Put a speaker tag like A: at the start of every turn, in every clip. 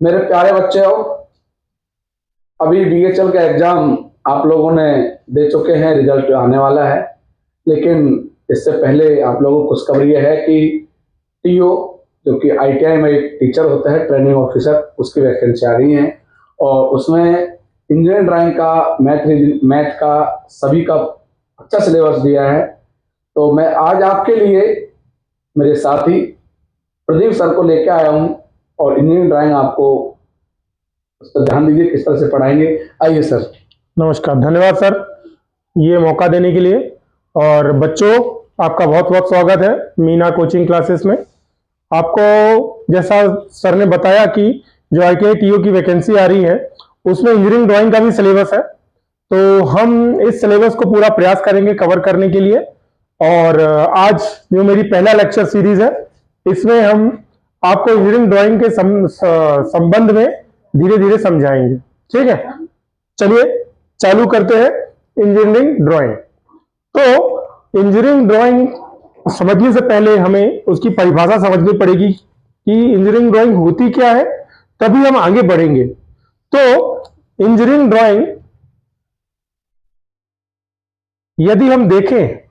A: मेरे प्यारे बच्चे हो, अभी बीएचएल का एग्जाम आप लोगों ने दे चुके हैं, रिजल्ट आने वाला है। लेकिन इससे पहले आप लोगों को खुशखबरी है कि टीओ, जो कि आईटीआई में एक टीचर होता है, ट्रेनिंग ऑफिसर, उसकी वैकेंसी आ रही है। और उसमें इंजीनियरिंग ड्राइंग का, मैथ का, सभी का अच्छा सिलेबस दिया है। तो मैं आज आपके लिए मेरे साथी प्रदीप सर को लेके आया हूँ, और इंजीनियरिंग ड्राइंग आपको उस पर ध्यान दीजिए किस तरह से पढ़ाएंगे। आइए सर।
B: नमस्कार, धन्यवाद सर ये मौका देने के लिए। और बच्चों, आपका बहुत बहुत स्वागत है मीना कोचिंग क्लासेस में। आपको जैसा सर ने बताया कि जो आईटीआई टीओ की वैकेंसी आ रही है उसमें इंजीनियरिंग ड्राइंग का भी सिलेबस है। तो हम इस सिलेबस को पूरा प्रयास करेंगे कवर करने के लिए। और आज जो मेरी पहला लेक्चर सीरीज है, इसमें हम आपको इंजीनियरिंग ड्राइंग के संबंध में धीरे धीरे समझाएंगे। ठीक है, चलिए चालू करते हैं इंजीनियरिंग ड्राइंग। तो इंजीनियरिंग ड्राइंग समझने से पहले हमें उसकी परिभाषा समझनी पड़ेगी कि इंजीनियरिंग ड्राइंग होती क्या है, तभी हम आगे बढ़ेंगे। तो इंजीनियरिंग ड्राइंग यदि हम देखें,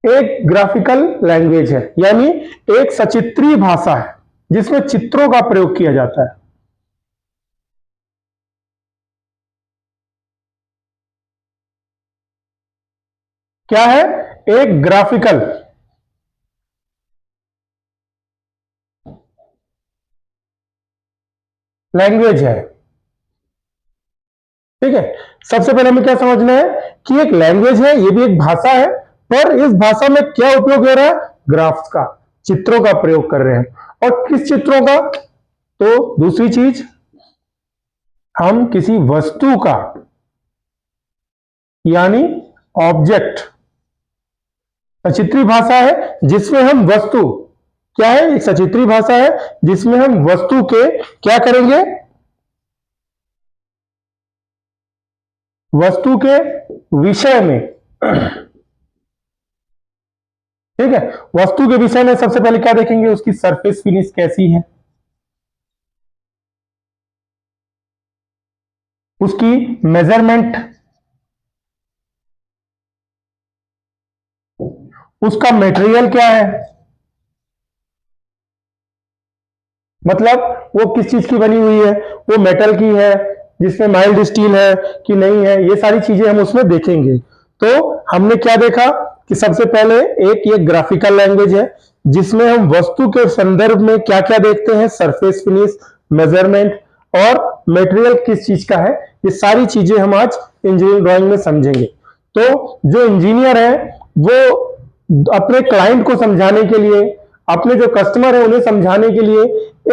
B: एक ग्राफिकल लैंग्वेज है, यानी एक सचित्रीय भाषा है जिसमें चित्रों का प्रयोग किया जाता है। क्या है? एक ग्राफिकल लैंग्वेज है। ठीक है, सबसे पहले हमें क्या समझना है कि एक लैंग्वेज है, ये भी एक भाषा है, पर इस भाषा में क्या उपयोग हो रहा है? ग्राफ्स का, चित्रों का प्रयोग कर रहे हैं। और किस चित्रों का? तो दूसरी चीज, हम किसी वस्तु का, यानी ऑब्जेक्ट, सचित्री भाषा है जिसमें हम वस्तु, क्या है? एक सचित्री भाषा है जिसमें हम वस्तु के क्या करेंगे? वस्तु के विषय में। ठीक है, वस्तु के विषय में सबसे पहले क्या देखेंगे? उसकी सरफेस फिनिश कैसी है, उसकी मेजरमेंट, उसका मटेरियल क्या है, मतलब वो किस चीज की बनी हुई है, वो मेटल की है, जिसमें माइल्ड स्टील है कि नहीं है, ये सारी चीजें हम उसमें देखेंगे। तो हमने क्या देखा कि सबसे पहले एक ये ग्राफिकल लैंग्वेज है जिसमें हम वस्तु के संदर्भ में क्या क्या देखते हैं? सरफेस फिनिश, मेजरमेंट और मटेरियल किस चीज का है, ये सारी चीजें हम आज इंजीनियरिंग ड्राइंग में समझेंगे। तो जो इंजीनियर है वो अपने क्लाइंट को समझाने के लिए, अपने जो कस्टमर है उन्हें समझाने के लिए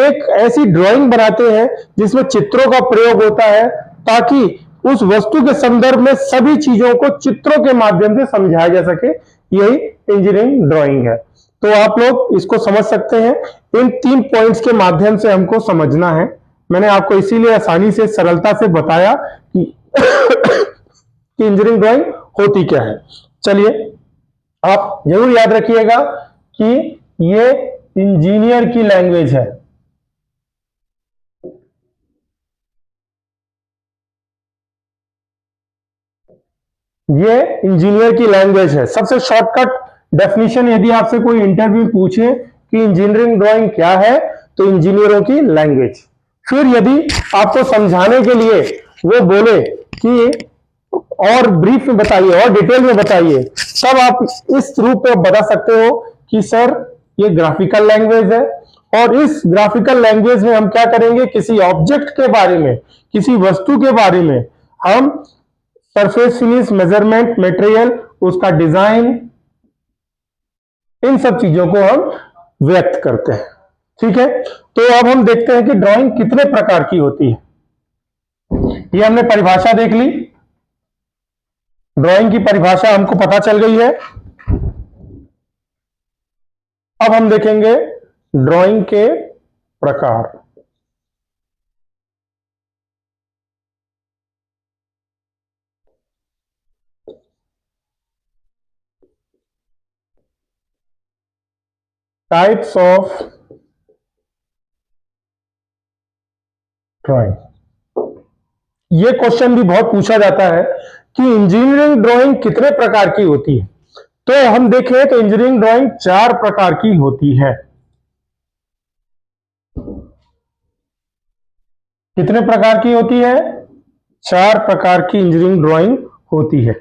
B: एक ऐसी ड्राइंग बनाते हैं जिसमें चित्रों का प्रयोग होता है, ताकि उस वस्तु के संदर्भ में सभी चीजों को चित्रों के माध्यम से समझाया जा सके। यही इंजीनियरिंग ड्राइंग है। तो आप लोग इसको समझ सकते हैं, इन 3 पॉइंट्स के माध्यम से हमको समझना है। मैंने आपको इसीलिए आसानी से, सरलता से बताया कि कि इंजीनियरिंग ड्राइंग होती क्या है। चलिए, आप जरूर याद रखिएगा कि ये इंजीनियर की लैंग्वेज है। ये इंजीनियर की लैंग्वेज है। सबसे शॉर्टकट डेफिनेशन, यदि आपसे कोई इंटरव्यू पूछे कि इंजीनियरिंग ड्राइंग क्या है, तो इंजीनियरों की लैंग्वेज। फिर यदि आपको समझाने के लिए वो बोले कि और ब्रीफ में बताइए और डिटेल में बताइए, तब आप इस रूप में बता सकते हो कि सर ये ग्राफिकल लैंग्वेज है। और इस ग्राफिकल लैंग्वेज में हम क्या करेंगे? किसी ऑब्जेक्ट के बारे में, किसी वस्तु के बारे में हम सरफेस फिनिश, मेजरमेंट, मटेरियल, उसका डिजाइन, इन सब चीजों को हम व्यक्त करते हैं। ठीक है, तो अब हम देखते हैं कि ड्राइंग कितने प्रकार की होती है। ये हमने परिभाषा देख ली, ड्राइंग की परिभाषा हमको पता चल गई है। अब हम देखेंगे ड्राइंग के प्रकार। Types of drawing. ये क्वेश्चन भी बहुत पूछा जाता है कि इंजीनियरिंग ड्राइंग कितने प्रकार की होती है। तो हम देखें तो इंजीनियरिंग ड्राइंग 4 प्रकार की होती है। कितने प्रकार की होती है? 4 प्रकार की इंजीनियरिंग ड्राइंग होती है।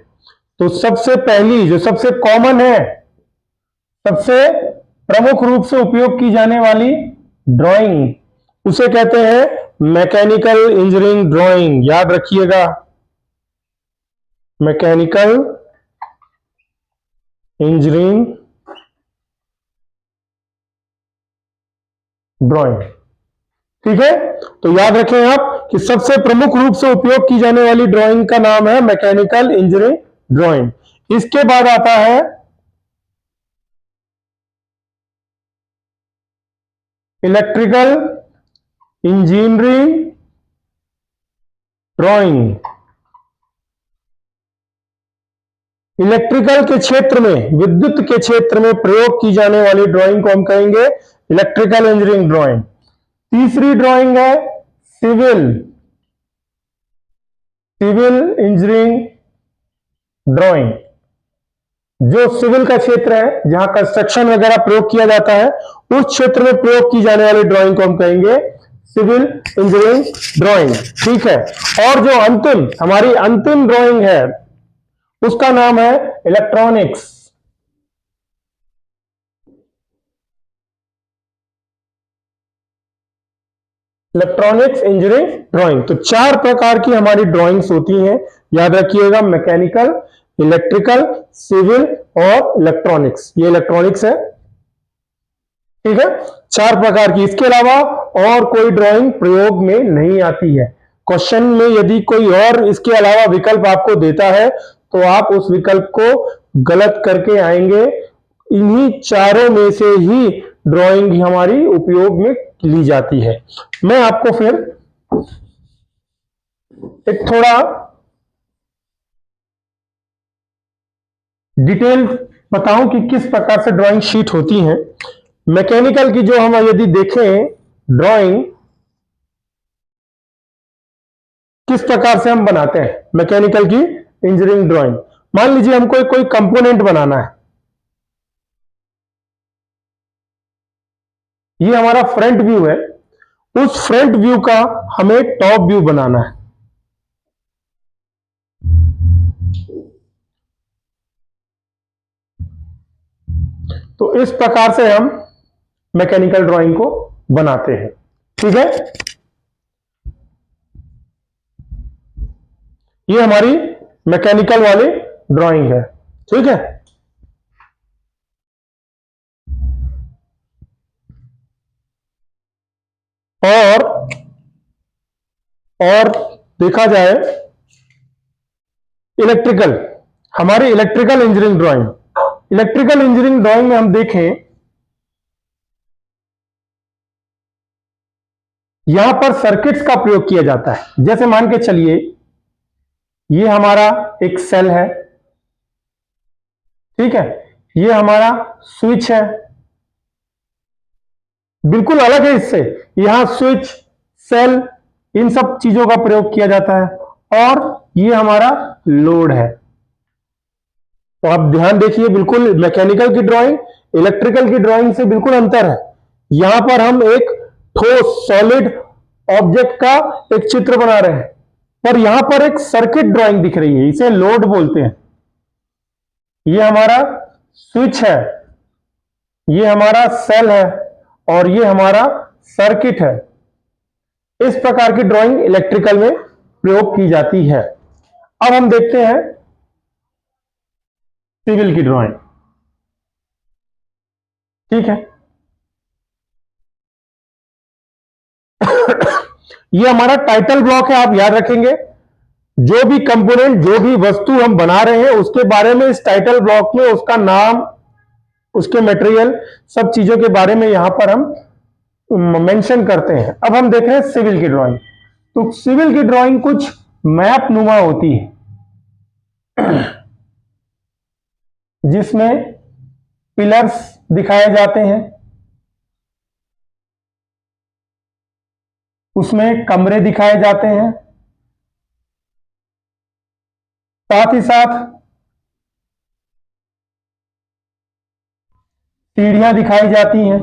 B: तो सबसे पहली, जो सबसे कॉमन है, सबसे प्रमुख रूप से उपयोग की जाने वाली ड्राइंग, उसे कहते हैं मैकेनिकल इंजीनियरिंग ड्राइंग। याद रखिएगा, मैकेनिकल इंजीनियरिंग ड्राइंग। ठीक है, तो याद रखें आप कि सबसे प्रमुख रूप से उपयोग की जाने वाली ड्राइंग का नाम है मैकेनिकल इंजीनियरिंग ड्राइंग। इसके बाद आता है इलेक्ट्रिकल इंजीनियरिंग ड्राइंग। इलेक्ट्रिकल के क्षेत्र में, विद्युत के क्षेत्र में प्रयोग की जाने वाली ड्राइंग को हम कहेंगे इलेक्ट्रिकल इंजीनियरिंग ड्राइंग। तीसरी ड्राइंग है सिविल इंजीनियरिंग ड्राइंग। जो सिविल का क्षेत्र है, जहां कंस्ट्रक्शन वगैरह प्रयोग किया जाता है, उस क्षेत्र में प्रयोग की जाने वाली ड्राइंग को हम कहेंगे सिविल इंजीनियरिंग ड्राइंग। ठीक है, और जो अंतिम, हमारी अंतिम ड्राइंग है, उसका नाम है इलेक्ट्रॉनिक्स इंजीनियरिंग ड्राइंग। तो 4 प्रकार की हमारी ड्राइंग्स होती हैं, याद रखिएगा, मैकेनिकल, इलेक्ट्रिकल, सिविल और इलेक्ट्रॉनिक्स। ये इलेक्ट्रॉनिक्स है। ठीक है, 4 प्रकार की। इसके अलावा और कोई ड्राइंग प्रयोग में नहीं आती है। क्वेश्चन में यदि कोई और इसके अलावा विकल्प आपको देता है तो आप उस विकल्प को गलत करके आएंगे। इन्हीं चारों में से ही ड्राइंग हमारी उपयोग में ली जाती है। मैं आपको फिर एक थोड़ा डिटेल बताऊं कि किस प्रकार से ड्राइंग शीट होती हैं। मैकेनिकल की जो हम यदि देखें ड्राइंग, किस प्रकार से हम बनाते हैं मैकेनिकल की इंजीनियरिंग ड्राइंग। मान लीजिए हमको कोई कंपोनेंट बनाना है। ये हमारा फ्रंट व्यू है, उस फ्रंट व्यू का हमें टॉप व्यू बनाना है। तो इस प्रकार से हम मैकेनिकल ड्राइंग को बनाते हैं। ठीक है, ये हमारी मैकेनिकल वाली ड्राइंग है। ठीक है, और देखा जाए इलेक्ट्रिकल, हमारी इलेक्ट्रिकल इंजीनियरिंग ड्राइंग में हम देखें, यहां पर सर्किट्स का प्रयोग किया जाता है। जैसे मान के चलिए, ये हमारा एक सेल है। ठीक है, ये हमारा स्विच है, बिल्कुल अलग है इससे। यहां स्विच, सेल, इन सब चीजों का प्रयोग किया जाता है। और ये हमारा लोड है। तो आप ध्यान देखिए, बिल्कुल मैकेनिकल की ड्राइंग इलेक्ट्रिकल की ड्राइंग से बिल्कुल अंतर है। यहां पर हम एक ठोस सॉलिड ऑब्जेक्ट का एक चित्र बना रहे हैं, पर यहां पर एक सर्किट ड्राइंग दिख रही है, इसे लोड बोलते हैं। ये हमारा स्विच है, ये हमारा सेल है, और ये हमारा सर्किट है। इस प्रकार की ड्राइंग इलेक्ट्रिकल में प्रयोग की जाती है। अब हम देखते हैं सिविल की ड्राइंग। ठीक है, ये हमारा टाइटल ब्लॉक है। आप याद रखेंगे, जो भी कंपोनेंट, जो भी वस्तु हम बना रहे हैं, उसके बारे में इस टाइटल ब्लॉक में उसका नाम, उसके मटेरियल, सब चीजों के बारे में यहां पर हम मेंशन करते हैं। अब हम देख रहे हैं सिविल की ड्राइंग। तो सिविल की ड्राइंग कुछ मैप नुमा होती है, जिसमें पिलर्स दिखाए जाते हैं, उसमें कमरे दिखाए जाते हैं, साथ ही साथ सीढ़ियां दिखाई जाती हैं,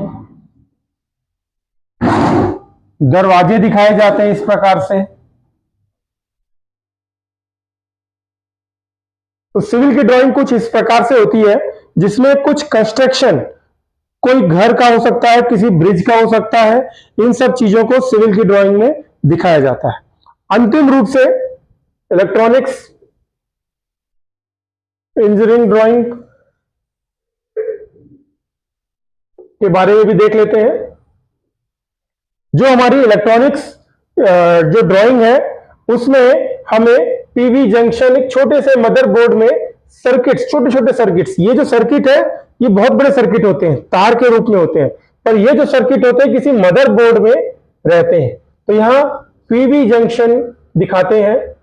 B: दरवाजे दिखाए जाते हैं इस प्रकार से। तो सिविल की ड्राइंग कुछ इस प्रकार से होती है, जिसमें कुछ कंस्ट्रक्शन, कोई घर का हो सकता है, किसी ब्रिज का हो सकता है, इन सब चीजों को सिविल की ड्राइंग में दिखाया जाता है। अंतिम रूप से इलेक्ट्रॉनिक्स इंजीनियरिंग ड्राइंग के बारे में भी देख लेते हैं। जो हमारी इलेक्ट्रॉनिक्स जो ड्राइंग है, उसमें हमें पीवी जंक्शन, एक छोटे से मदरबोर्ड में सर्किट्स, छोटे छोटे सर्किट्स, ये जो सर्किट है ये बहुत बड़े सर्किट होते हैं, तार के रूप में होते हैं, पर ये जो सर्किट होते हैं किसी मदरबोर्ड में रहते हैं। तो यहां पीवी जंक्शन दिखाते हैं।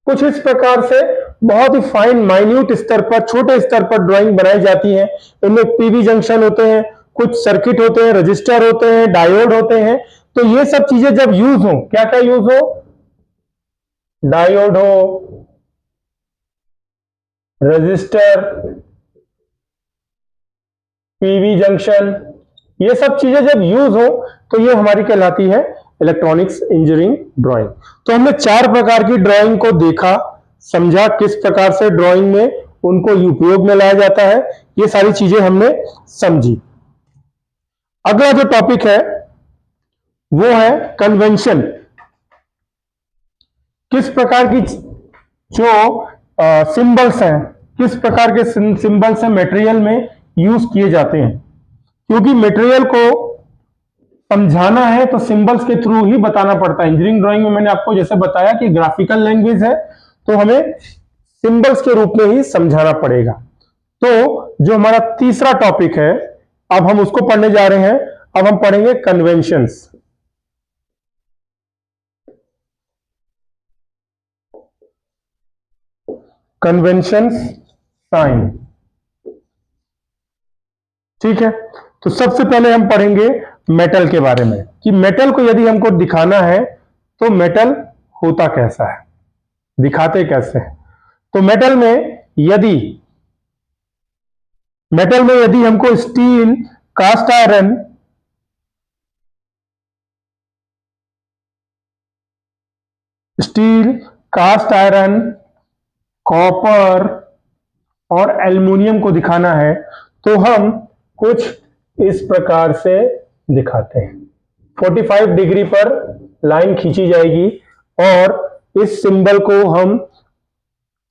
B: कुछ इस प्रकार से बहुत ही फाइन माइन्यूट स्तर पर, छोटे स्तर पर ड्राइंग बनाई जाती है। इनमें पीवी जंक्शन होते हैं, कुछ सर्किट होते हैं, रजिस्टर होते हैं, डायोड होते हैं। तो ये सब चीजें जब यूज हो, क्या क्या यूज हो, डायोड हो, रजिस्टर, पीवी जंक्शन, ये सब चीजें जब यूज हो तो ये हमारी कहलाती है इलेक्ट्रॉनिक्स इंजीनियरिंग ड्राइंग। तो हमने 4 प्रकार की ड्राइंग को देखा, समझा किस प्रकार से ड्राइंग में उनको उपयोग में लाया जाता है, ये सारी चीजें हमने समझी। अगला जो टॉपिक है वो है कन्वेंशन। किस प्रकार की जो सिंबल्स हैं, किस प्रकार के सिंबल्स हैं मटेरियल में यूज किए जाते हैं। क्योंकि मटेरियल को समझाना है तो सिंबल्स के थ्रू ही बताना पड़ता है। इंजीनियरिंग ड्राइंग में मैंने आपको जैसे बताया कि ग्राफिकल लैंग्वेज है, तो हमें सिंबल्स के रूप में ही समझाना पड़ेगा। तो जो हमारा तीसरा टॉपिक है, अब हम उसको पढ़ने जा रहे हैं। अब हम पढ़ेंगे कन्वेंशंस। कन्वेंशंस साइन, ठीक है। तो सबसे पहले हम पढ़ेंगे मेटल के बारे में, कि मेटल को यदि हमको दिखाना है तो मेटल होता कैसा है, दिखाते कैसे हैं। तो मेटल में यदि हमको स्टील, कास्ट आयरन, कॉपर और एल्युमिनियम को दिखाना है तो हम कुछ इस प्रकार से दिखाते हैं। 45 डिग्री पर लाइन खींची जाएगी और इस सिंबल को हम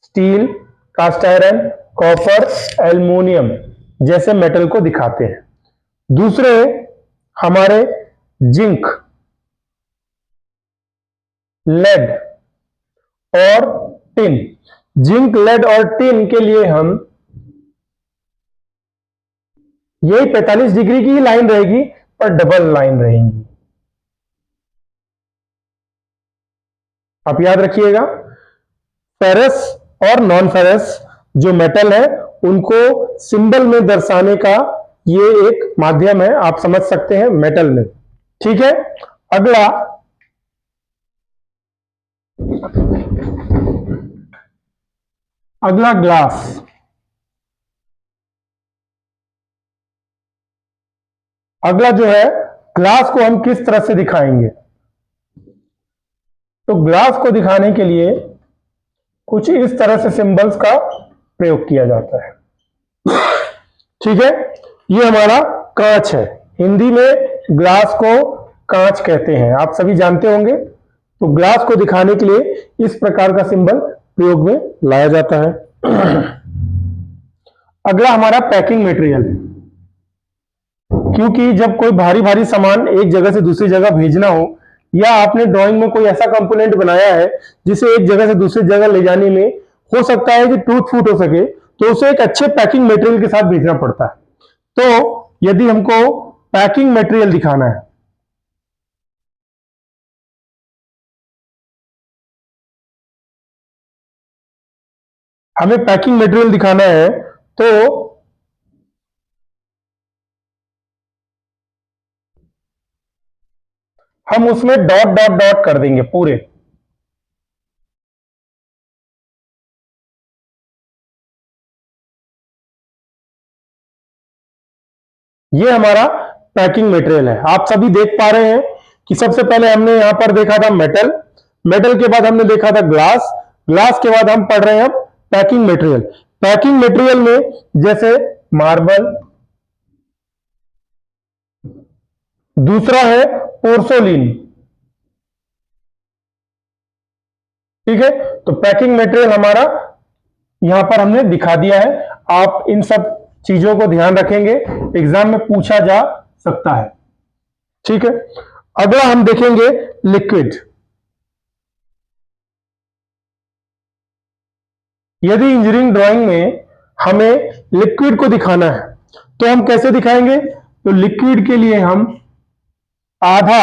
B: steel, cast iron, copper, aluminium जैसे मेटल को दिखाते हैं। दूसरे हमारे जिंक, लेड और टिन। जिंक, लेड और टिन के लिए हम यही 45 डिग्री की ही लाइन रहेगी पर डबल लाइन रहेंगी। आप याद रखिएगा, फेरस और नॉन फेरस जो मेटल है उनको सिंबल में दर्शाने का ये एक माध्यम है, आप समझ सकते हैं मेटल में, ठीक है। अगला ग्लास। अगला जो है, ग्लास को हम किस तरह से दिखाएंगे। तो ग्लास को दिखाने के लिए कुछ इस तरह से सिंबल्स का प्रयोग किया जाता है, ठीक है। ये हमारा कांच है, हिंदी में ग्लास को कांच कहते हैं, आप सभी जानते होंगे। तो ग्लास को दिखाने के लिए इस प्रकार का सिंबल प्रयोग में लाया जाता है। अगला हमारा पैकिंग मटेरियल है, क्योंकि जब कोई भारी भारी सामान एक जगह से दूसरी जगह भेजना हो, या आपने ड्राइंग में कोई ऐसा कंपोनेंट बनाया है जिसे एक जगह से दूसरी जगह ले जाने में हो सकता है कि टूट फूट हो सके, तो उसे एक अच्छे पैकिंग मटेरियल के साथ भेजना पड़ता है। तो यदि हमको पैकिंग मटेरियल दिखाना है हमें पैकिंग मटेरियल दिखाना है, तो हम उसमें डॉट डॉट डॉट कर देंगे पूरे। ये हमारा पैकिंग मटेरियल है। आप सभी देख पा रहे हैं कि सबसे पहले हमने यहां पर देखा था मेटल, मेटल के बाद हमने देखा था ग्लास, ग्लास के बाद हम पढ़ रहे हैं अब पैकिंग मटेरियल। पैकिंग मटेरियल में जैसे मार्बल, दूसरा है पोर्सोलिन, ठीक है। तो पैकिंग मटेरियल हमारा यहां पर हमने दिखा दिया है। आप इन सब चीजों को ध्यान रखेंगे, एग्जाम में पूछा जा सकता है, ठीक है। अगला हम देखेंगे लिक्विड। यदि इंजीनियरिंग ड्राइंग में हमें लिक्विड को दिखाना है तो हम कैसे दिखाएंगे? तो लिक्विड के लिए हम आधा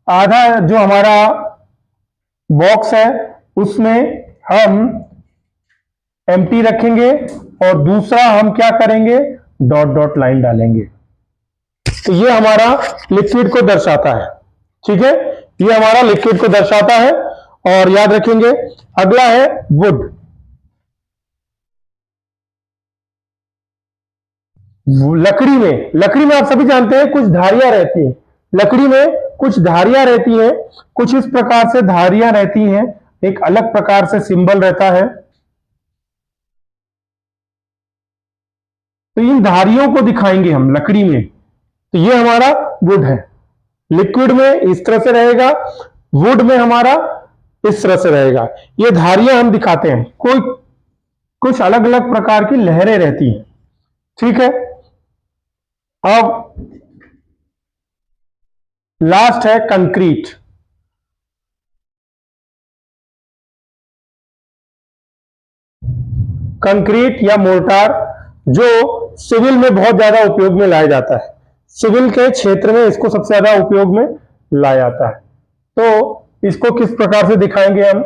B: आधा जो हमारा बॉक्स है उसमें हम एम्प्टी रखेंगे और दूसरा हम क्या करेंगे? डॉट डॉट लाइन डालेंगे। तो ये हमारा लिक्विड को दर्शाता है, ठीक है। ये हमारा लिक्विड को दर्शाता है। और याद रखेंगे अगला है वुड। लकड़ी में आप सभी जानते हैं कुछ धारियां रहती हैं। लकड़ी में कुछ धारियां रहती हैं, कुछ इस प्रकार से धारियां रहती हैं, एक अलग प्रकार से सिंबल रहता है। तो इन धारियों को दिखाएंगे हम लकड़ी में। तो ये हमारा वुड है। लिक्विड में इस तरह से रहेगा, वुड में हमारा इस तरह से रहेगा। ये धारियां हम दिखाते हैं, कोई कुछ अलग अलग प्रकार की लहरें रहती हैं, ठीक है। अब लास्ट है कंक्रीट। कंक्रीट या मोर्टार जो सिविल में बहुत ज्यादा उपयोग में लाया जाता है। सिविल के क्षेत्र में इसको सबसे ज्यादा उपयोग में लाया जाता है। तो इसको किस प्रकार से दिखाएंगे हम?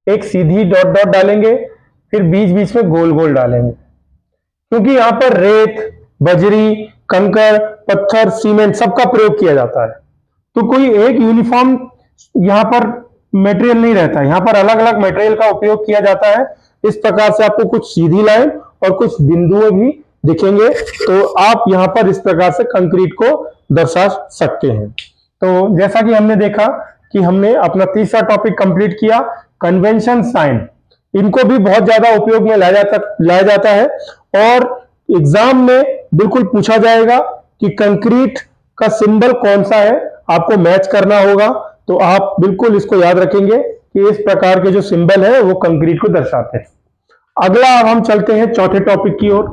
B: एक सीधी डॉट डॉट डालेंगे, फिर बीच बीच में गोल गोल डालेंगे, क्योंकि यहां पर रेत, बजरी, कंकर, पत्थर, सीमेंट सबका प्रयोग किया जाता है। तो कोई एक यूनिफॉर्म यहां पर मटेरियल नहीं रहता है, यहां पर अलग अलग मटेरियल का उपयोग किया जाता है। इस प्रकार से आपको कुछ सीधी लाइन और कुछ बिंदुएं भी दिखेंगे, तो आप यहां पर इस प्रकार से कंक्रीट को दर्शा सकते हैं। तो जैसा कि हमने देखा कि हमने अपना तीसरा टॉपिक कंप्लीट किया, कन्वेंशन साइन। इनको भी बहुत ज्यादा उपयोग में लाया जाता है और एग्जाम में बिल्कुल पूछा जाएगा कि कंक्रीट का सिंबल कौन सा है, आपको मैच करना होगा। तो आप बिल्कुल इसको याद रखेंगे कि इस प्रकार के जो सिंबल है वो कंक्रीट को दर्शाते हैं। अगला अब हम चलते हैं चौथे टॉपिक की ओर।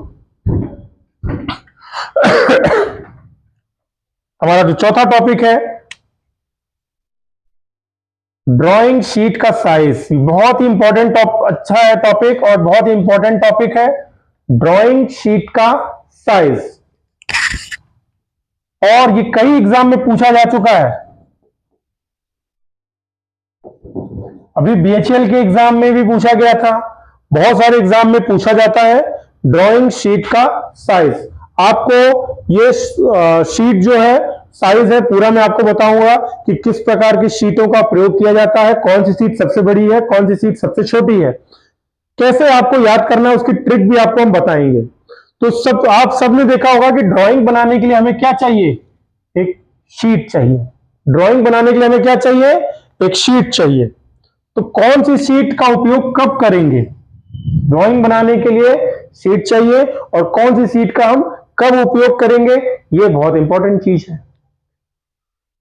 B: हमारा जो चौथा टॉपिक है, ड्राइंग शीट का साइज। बहुत ही इंपॉर्टेंट अच्छा है टॉपिक और बहुत ही इंपॉर्टेंट टॉपिक है ड्राइंग शीट का साइज। और ये कई एग्जाम में पूछा जा चुका है। अभी बीएचईएल के एग्जाम में भी पूछा गया था, बहुत सारे एग्जाम में पूछा जाता है ड्राइंग शीट का साइज। आपको ये शीट जो है साइज है पूरा मैं आपको बताऊंगा कि किस प्रकार की शीटों का प्रयोग किया जाता है, कौन सी शीट सबसे बड़ी है, कौन सी शीट सबसे छोटी है, कैसे आपको याद करना है उसकी ट्रिक भी आपको हम बताएंगे। तो आप सबने देखा होगा कि ड्राइंग बनाने के लिए हमें क्या चाहिए? एक शीट चाहिए। ड्राइंग बनाने के लिए हमें क्या चाहिए? एक शीट चाहिए। तो कौन सी शीट का उपयोग कब करेंगे? ड्राइंग बनाने के लिए शीट चाहिए और कौन सी शीट का हम कब उपयोग करेंगे, यह बहुत इंपॉर्टेंट चीज है।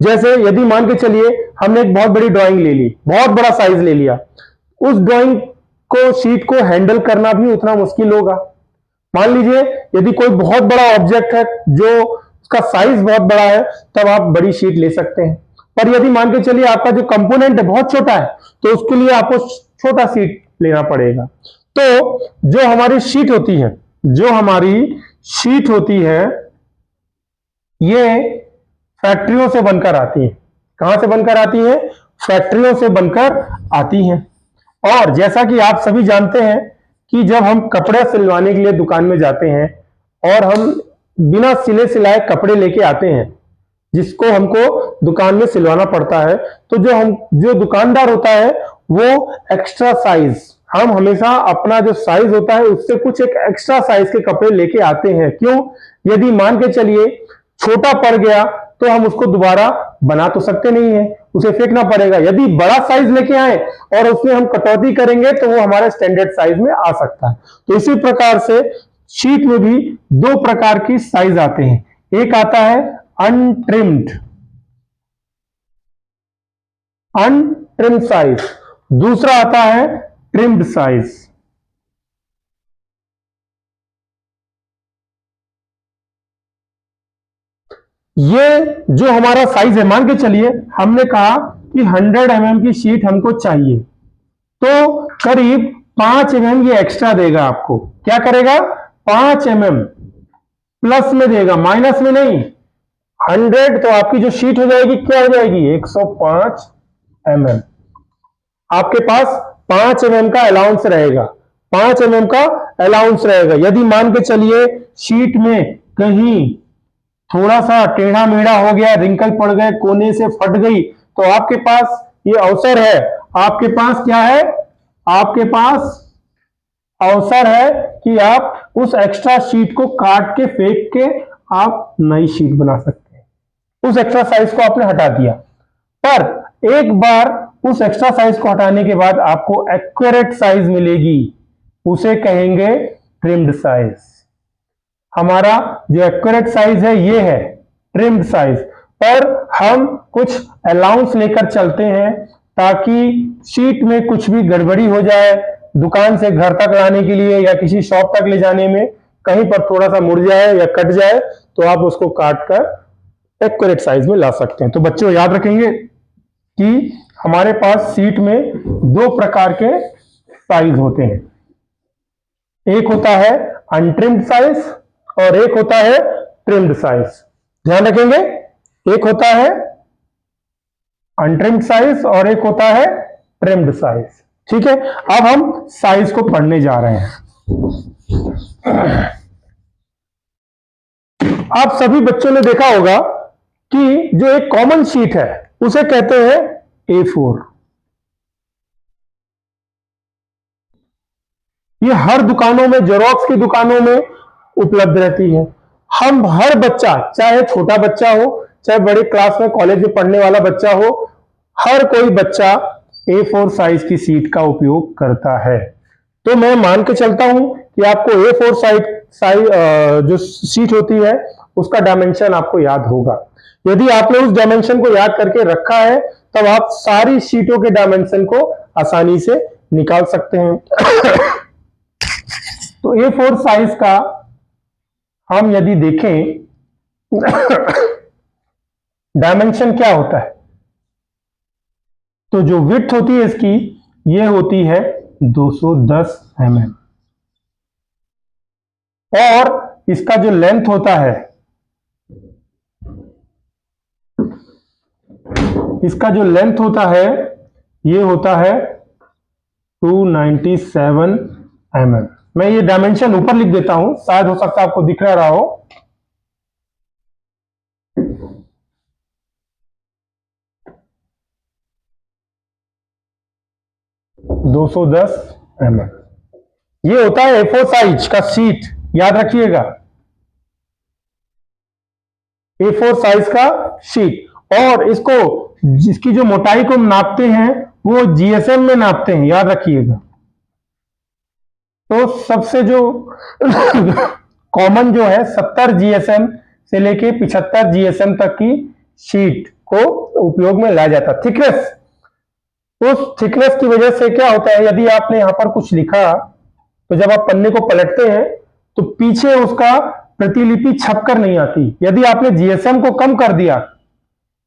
B: जैसे यदि मान के चलिए हमने एक बहुत बड़ी ड्राइंग ले ली, बहुत बड़ा साइज ले लिया, उस ड्राइंग को शीट को हैंडल करना भी उतना मुश्किल होगा। मान लीजिए यदि कोई बहुत बड़ा ऑब्जेक्ट है जो उसका साइज बहुत बड़ा है, तब आप बड़ी शीट ले सकते हैं। पर यदि मान के चलिए आपका जो कंपोनेंट है बहुत छोटा है, तो उसके लिए आपको छोटा शीट लेना पड़ेगा। तो जो हमारी शीट होती है ये फैक्ट्रियों से बनकर आती है। कहां से बनकर आती है? फैक्ट्रियों से बनकर आती है। और जैसा कि आप सभी जानते हैं कि जब हम कपड़े सिलवाने के लिए दुकान में जाते हैं और हम बिना सिले सिलाए कपड़े लेके आते हैं, जिसको हमको दुकान में सिलवाना पड़ता है, तो जो दुकानदार होता है वो एक्स्ट्रा साइज, हम हमेशा अपना जो साइज होता है उससे कुछ एक एक्स्ट्रा साइज के कपड़े लेके आते हैं। क्यों? यदि मान के चलिए छोटा पड़ गया तो हम उसको दोबारा बना तो सकते नहीं है, उसे फेंकना पड़ेगा। यदि बड़ा साइज लेके आए और उसमें हम कटौती करेंगे तो वो हमारे स्टैंडर्ड साइज में आ सकता है। तो इसी प्रकार से शीट में भी दो प्रकार की साइज आते हैं, एक आता है अनट्रिम्ड साइज, दूसरा आता है ट्रिम्ड साइज। ये जो हमारा साइज है, मान के चलिए हमने कहा कि 100 mm की शीट हमको चाहिए, तो करीब 5 mm ये एक्स्ट्रा देगा आपको। क्या करेगा? 5 mm प्लस में देगा, माइनस में नहीं। 100 तो आपकी जो शीट हो जाएगी क्या हो जाएगी? 105 mm। आपके पास 5 mm का अलाउंस रहेगा, 5 mm का अलाउंस रहेगा। यदि मान के चलिए शीट में कहीं थोड़ा सा टेढ़ा मेढ़ा हो गया, रिंकल पड़ गए, कोने से फट गई, तो आपके पास ये अवसर है, आपके पास क्या है? आपके पास अवसर है कि आप उस एक्स्ट्रा शीट को काट के फेंक के आप नई शीट बना सकते हैं। उस एक्स्ट्रा साइज को आपने हटा दिया, पर एक बार उस एक्स्ट्रा साइज को हटाने के बाद आपको एक्यूरेट साइज मिलेगी, उसे कहेंगे ट्रिम्ड साइज। हमारा जो एक्यूरेट साइज है ये है ट्रिम्ड साइज, पर हम कुछ अलाउंस लेकर चलते हैं ताकि शीट में कुछ भी गड़बड़ी हो जाए, दुकान से घर तक लाने के लिए या किसी शॉप तक ले जाने में कहीं पर थोड़ा सा मुड़ जाए या कट जाए तो आप उसको काट कर एक्यूरेट साइज में ला सकते हैं। तो बच्चों याद रखेंगे कि हमारे पास शीट में दो प्रकार के साइज होते हैं, एक होता है अनट्रिम्ड साइज और एक होता है ट्रिम्ड साइज। ध्यान रखेंगे, एक होता है अनट्रिम्ड साइज और एक होता है ट्रिम्ड साइज। ठीक है, अब हम साइज को पढ़ने जा रहे हैं। आप सभी बच्चों ने देखा होगा कि जो एक कॉमन शीट है उसे कहते हैं A4। ये हर दुकानों में, जेरोक्स की दुकानों में उपलब्ध रहती है। हम हर बच्चा, चाहे छोटा बच्चा हो चाहे बड़े क्लास में कॉलेज में पढ़ने वाला बच्चा हो, हर कोई बच्चा A4 साइज की शीट का उपयोग करता है। तो मैं मान के चलता हूं कि आपको A4 साइज जो शीट होती है उसका डायमेंशन आपको याद होगा। यदि आपने उस डायमेंशन को याद करके रखा है तब आप सारी शीटों के डायमेंशन को आसानी से निकाल सकते हैं। तो A4 साइज का हम यदि देखें डायमेंशन क्या होता है, तो जो विड्थ होती है इसकी ये होती है 210 mm और इसका जो लेंथ होता है, इसका जो लेंथ होता है ये होता है 297 mm। मैं ये डायमेंशन ऊपर लिख देता हूं, शायद हो सकता है आपको दिख रहा हो। 210 mm ये होता है A4 साइज का शीट, याद रखिएगा, A4 साइज का शीट। और इसको, जिसकी जो मोटाई को नापते हैं वो GSM में नापते हैं, याद रखिएगा। तो सबसे जो कॉमन जो है 70 GSM से लेके 75 GSM तक की शीट को उपयोग में लाया जाता है। थिकनेस, उस थिकनेस की वजह से क्या होता है, यदि आपने यहां पर कुछ लिखा तो जब आप पन्ने को पलटते हैं तो पीछे उसका प्रतिलिपि छपकर नहीं आती। यदि आपने GSM को कम कर दिया,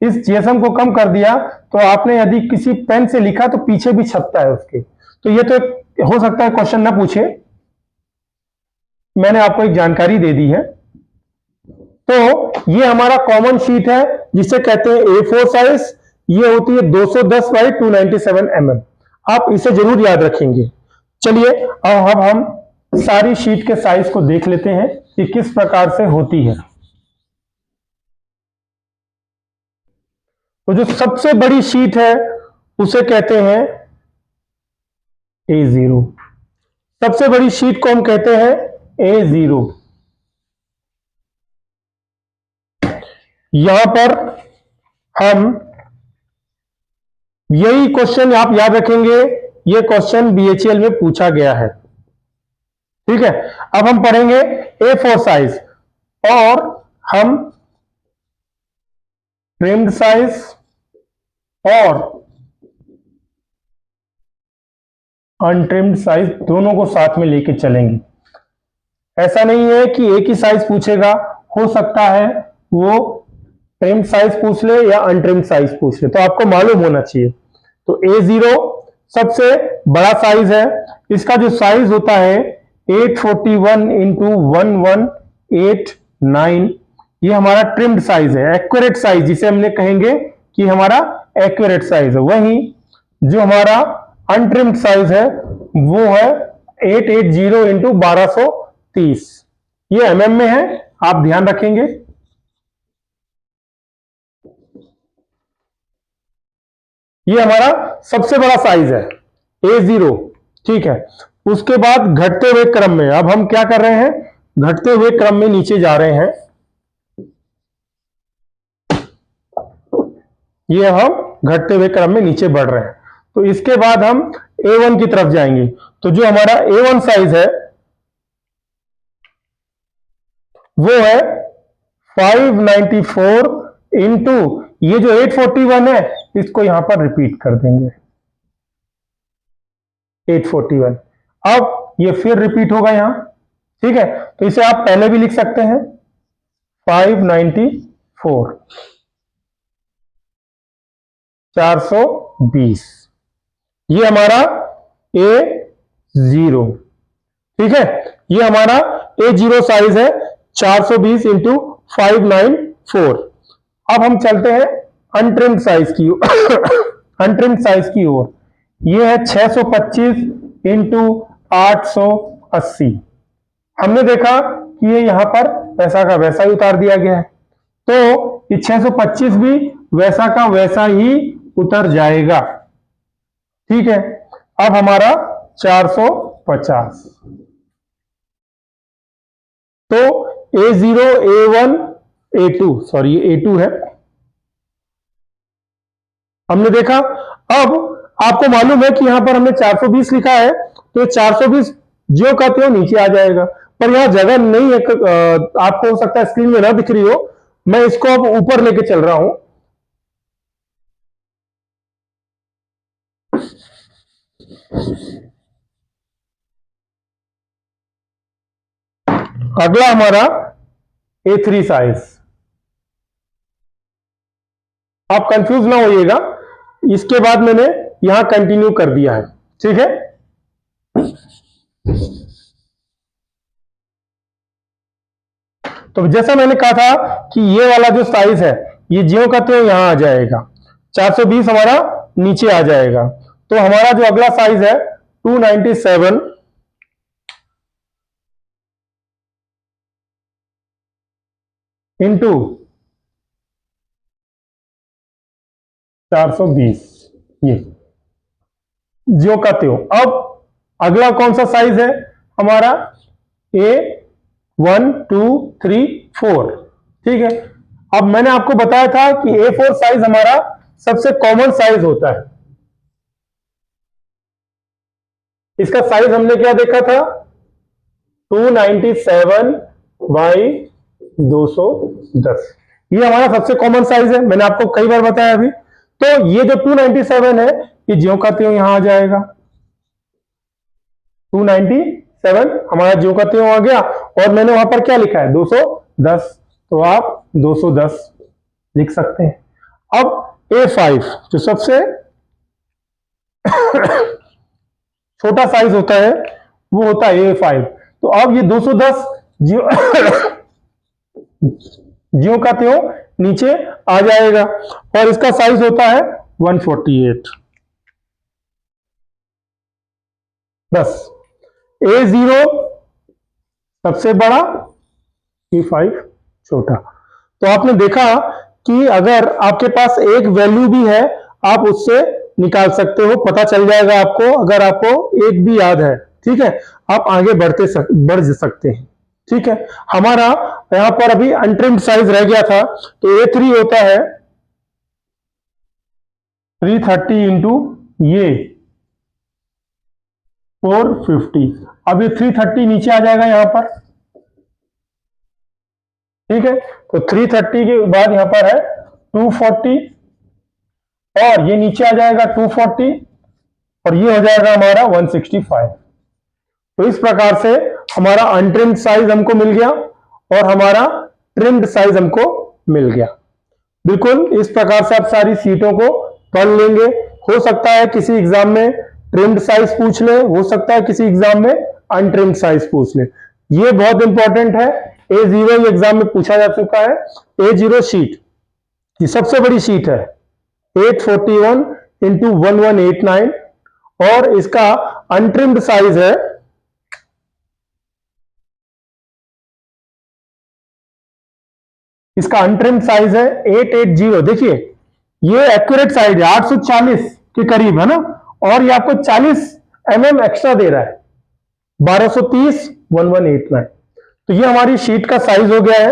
B: इस GSM को कम कर दिया, तो आपने यदि किसी पेन से लिखा तो पीछे भी छपता है उसके। तो ये तो हो सकता है क्वेश्चन ना पूछे, मैंने आपको एक जानकारी दे दी है। तो ये हमारा कॉमन शीट है जिसे कहते हैं A4 साइज। ये होती है 210 बाई 297 mm। आप इसे जरूर याद रखेंगे। चलिए अब हम सारी शीट के साइज को देख लेते हैं कि किस प्रकार से होती है। तो जो सबसे बड़ी शीट है उसे कहते हैं A0। सबसे बड़ी शीट को हम कहते हैं A0। यहां पर हम यही क्वेश्चन आप याद रखेंगे, यह क्वेश्चन BHEL में पूछा गया है। ठीक है, अब हम पढ़ेंगे A4 साइज और हम ट्रिम्ड साइज और अनट्रिम्ड साइज दोनों को साथ में लेके चलेंगे। ऐसा नहीं है कि एक ही साइज पूछेगा, हो सकता है वो ट्रिम्ड साइज पूछ ले या अनट्रिम्ड साइज पूछ ले, तो आपको मालूम होना चाहिए। तो A0 सबसे बड़ा साइज है। इसका जो साइज होता है 841 इंटू 1189, ये हमारा ट्रिम्ड साइज है, एक्यूरेट साइज जिसे हमने कहेंगे कि हमारा एक्यूरेट साइज है। वहीं जो हमारा अनट्रिम्ड साइज है वो है 880 इंटू 1230, ये mm में है, आप ध्यान रखेंगे। ये हमारा सबसे बड़ा साइज है A0। ठीक है, उसके बाद घटते हुए क्रम में अब हम क्या कर रहे हैं, घटते हुए क्रम में नीचे जा रहे हैं। ये हम घटते हुए क्रम में नीचे बढ़ रहे हैं। तो इसके बाद हम A1 की तरफ जाएंगे। तो जो हमारा A1 साइज है वो है 594 इंटू ये जो 841 है इसको यहां पर रिपीट कर देंगे 841। अब ये फिर रिपीट होगा यहां। ठीक है, तो इसे आप पहले भी लिख सकते हैं 594 420, ये हमारा A0। ठीक है, ये हमारा A0 साइज है 420 इंटू 594। अब हम चलते हैं अनट्रिम्ड साइज की अनट्रिम्ड साइज की ओर। ये है 625 इंटू 880। हमने देखा कि ये यहां पर वैसा का वैसा ही उतार दिया गया है, तो ये 625 भी वैसा का वैसा ही उतर जाएगा। ठीक है, अब हमारा 450। तो A0 A1 A2, सॉरी ये A2 है, हमने देखा। अब आपको मालूम है कि यहां पर हमने 420 लिखा है, तो ये 420 जो कहते हो नीचे आ जाएगा, पर यहां जगह नहीं है, आपको हो सकता है स्क्रीन में ना दिख रही हो, मैं इसको अब ऊपर लेके चल रहा हूं। अगला हमारा A3 साइज। आप कंफ्यूज ना होइएगा, इसके बाद मैंने यहां कंटिन्यू कर दिया है। ठीक है, तो जैसा मैंने कहा था कि ये वाला जो साइज है ये ज्यों कहते हो यहां आ जाएगा, 420 हमारा नीचे आ जाएगा। तो हमारा जो अगला साइज है 297 इंटू 420, ये जो कहते हो। अब अगला कौन सा साइज है हमारा A1 2 3 4। ठीक है, अब मैंने आपको बताया था कि A4 साइज हमारा सबसे कॉमन साइज होता है। इसका साइज हमने क्या देखा था 297 बाई 210, ये हमारा सबसे कॉमन साइज है, मैंने आपको कई बार बताया अभी। तो ये जो 297 है ये ज्यों का त्यों यहां आ जाएगा, 297 हमारा ज्यों का त्यों आ गया, और मैंने वहां पर क्या लिखा है 210, तो आप 210 लिख सकते हैं। अब A5 जो सबसे छोटा साइज होता है वो होता है A5। तो अब ये 210 ज्यों का त्यों नीचे आ जाएगा, और इसका साइज होता है 148। बस A0 सबसे बड़ा, E5 छोटा। तो आपने देखा कि अगर आपके पास एक वैल्यू भी है आप उससे निकाल सकते हो, पता चल जाएगा आपको, अगर आपको एक भी याद है, ठीक है, आप आगे बढ़ सकते हैं। ठीक है, हमारा यहां पर अभी अनट्रिम्ड साइज रह गया था, तो A3 होता है 330 इंटू ये 450। अब ये 330 नीचे आ जाएगा यहां पर, ठीक है, तो 330 के बाद यहां पर है 240 और ये नीचे आ जाएगा 240 और ये हो जाएगा हमारा 165। तो इस प्रकार से हमारा अनट्रिम्ड साइज हमको मिल गया और हमारा ट्रिम्ड साइज हमको मिल गया। बिल्कुल इस प्रकार से आप सारी सीटों को पढ़ लेंगे। हो सकता है किसी एग्जाम में ट्रिम्ड साइज पूछ ले, हो सकता है किसी एग्जाम में अनट्रिम्ड साइज पूछ ले। ये बहुत इंपॉर्टेंट है, A0 एग्जाम में पूछा जा चुका है। A0 शीट ये सबसे बड़ी शीट है, 841 इंटू 1189 और इसका अनट्रिम्ड साइज है इसका अनट्रिम्ड साइज है 880। देखिए ये एक्यूरेट साइज है 840 के करीब है ना, और ये आपको 40 mm एक्स्ट्रा दे रहा है 1230 1189। तो ये हमारी शीट का साइज हो गया है।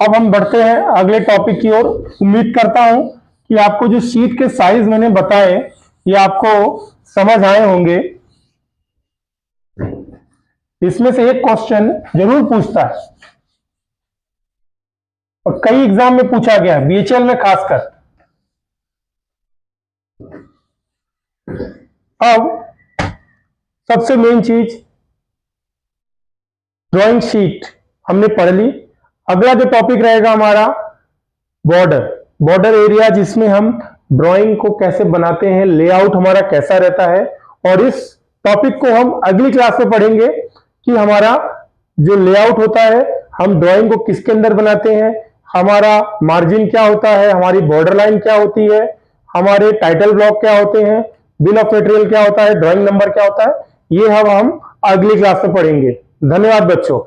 B: अब हम बढ़ते हैं अगले टॉपिक की ओर। उम्मीद करता हूं कि आपको जो शीट के साइज मैंने बताए ये आपको समझ आए होंगे। इसमें से एक क्वेश्चन जरूर पूछता है और कई एग्जाम में पूछा गया है, BHL में खासकर। अब सबसे मेन चीज ड्राइंग शीट हमने पढ़ ली। अगला जो टॉपिक रहेगा हमारा बॉर्डर एरिया, जिसमें हम ड्राइंग को कैसे बनाते हैं, लेआउट हमारा कैसा रहता है। और इस टॉपिक को हम अगली क्लास में पढ़ेंगे कि हमारा जो लेआउट होता है हम ड्राइंग को किसके अंदर बनाते हैं, हमारा मार्जिन क्या होता है, हमारी बॉर्डर लाइन क्या होती है, हमारे टाइटल ब्लॉक क्या होते हैं, बिल ऑफ मटेरियल क्या होता है, ड्राइंग नंबर क्या होता है। ये हम अगली क्लास में पढ़ेंगे। धन्यवाद बच्चों।